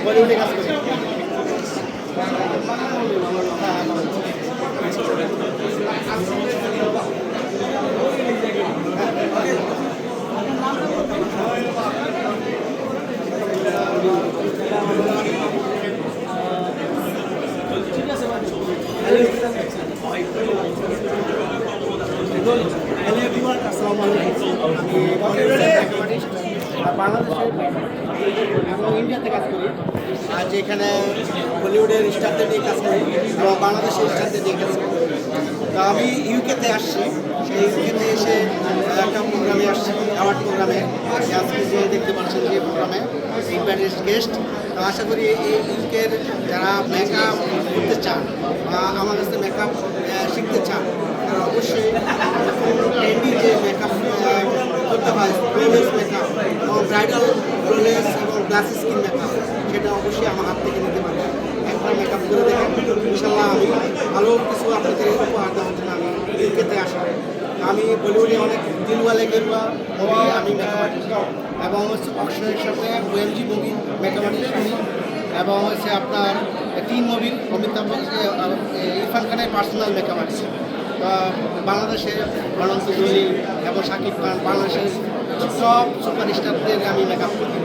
বলিউডে কাজ করে। হ্যালো এভরিওয়ান, আসসালামু আলাইকুম। আমি বাংলাদেশের এবং ইন্ডিয়াতে কাজ করি। আজ এখানে বলিউডের স্টারদের নিয়ে কাজ করি এবং বাংলাদেশের স্টারদের নিয়ে কাজ করি। তো আমি ইউকেতে আসছি, সেই ইউকেতে এসে একটা প্রোগ্রামে আসছি, অ্যাওয়ার্ড প্রোগ্রামে। আজকে যে দেখতে পাচ্ছেন যে প্রোগ্রামে ইনভাইটেড গেস্ট। তো আশা করি এই ইউকের যারা মেকআপ করতে চান বা আমার কাছে মেকআপ শিখতে চান, তারা অবশ্যই ট্রেন্ডি যে মেকআপ করতে হয়, ফ্লোলেস মেকআপ এবং ব্রাইডাল ফ্লোলেস এবং গ্লাস স্কিন মেকআপ, সেটা অবশ্যই আমার হাত থেকে নিতে পারবেন। একবার মেকআপ করে দেখেন, ইনশাল্লাহ আমি ভালো কিছু আপনাদের উপহার দেওয়ার জন্য আমি ইউকেতে আসা। আমি বলিউডে অনেক দিলওয়ালে গেরুয়া মুভি আমি মেকআপ আর্টিস্ট এবং হচ্ছে অক্ষরের সাথে ওএমজি মুভি মেকআপ আর্টিস্ট আমি, এবং হচ্ছে আপনার 3 মুভির অমিতাভ ইরফান খানের পার্সোনাল মেকআপ আর্টিস্ট। বাংলাদেশের অনন্ত জলিল এবং শাকিব খান, বাংলাদেশের সব সুপারস্টারদের আমি মেকআপ করি।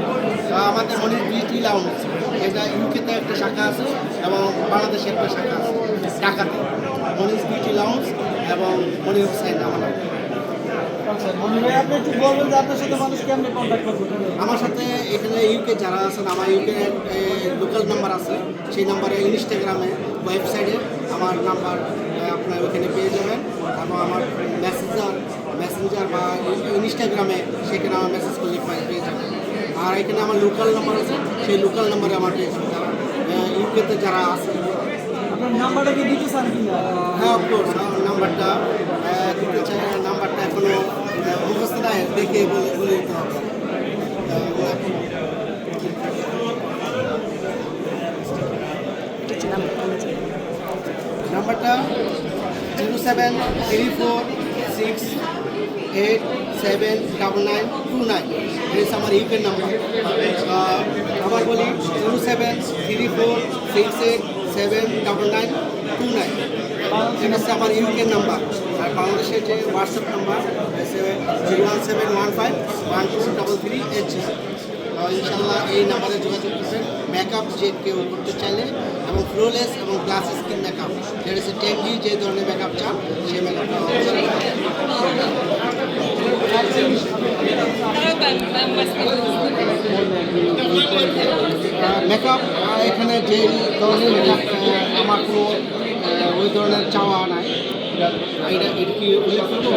আমাদের মনির বিউটি লাউঞ্জ, এটা ইউকেতে একটা শাখা আছে এবং বাংলাদেশে একটা শাখা আছে ঢাকাতে, মনির বিউটি লাউঞ্জ এবং মনির হোসেন আমার। আমার সাথে এখানে ইউকে যারা আছেন, আমার ইউকে লোকাল নাম্বার আছে, সেই নাম্বারে ইনস্টাগ্রামে ওয়েবসাইটে আমার নাম্বার আপনার ওইখানে পেয়ে যাবেন, এবং আমার মেসেঞ্জার বা ইনস্টাগ্রামে সেখানে আমার মেসেজ করলে পেয়ে যাবেন। আর এখানে আমার লোকাল নাম্বার আছে, সেই লোকাল নাম্বারে আমার পেয়ে যাবেন যারা ইউকেতে যারা আছে। আপনার নাম্বারটা কি দিতে চান কি না? হ্যাঁ, অফকোর্স নাম্বারটা দিতে চাই। নাম্বারটা এখনও মুখস্থ নাই, দেখে বলে দিতে হবে। নাম্বারটা 073468799929। এটা আমার ইউকের নাম্বার। আবার বলি 073468799929। এটা হচ্ছে আমার ইউকের নাম্বার। আর বাংলাদেশের যে হোয়াটসঅ্যাপ নাম্বার 01715123380। ইনশাল্লাহ এই নাম্বারে যোগাযোগ করবেন। মেকআপ যে কেউ করতে চাইলে এবং ফ্লোলেস এবং গ্লাস স্কিন মেকআপ, যেটা হচ্ছে টেন্ডি যে ধরনের মেকআপ চান সেই মেকআপটা মেকআপ। এখানে যে ধরনের মেকআপ আমার কোনো ওই ধরনের চাওয়া নাই। এটা কি উল্লেখ করবো?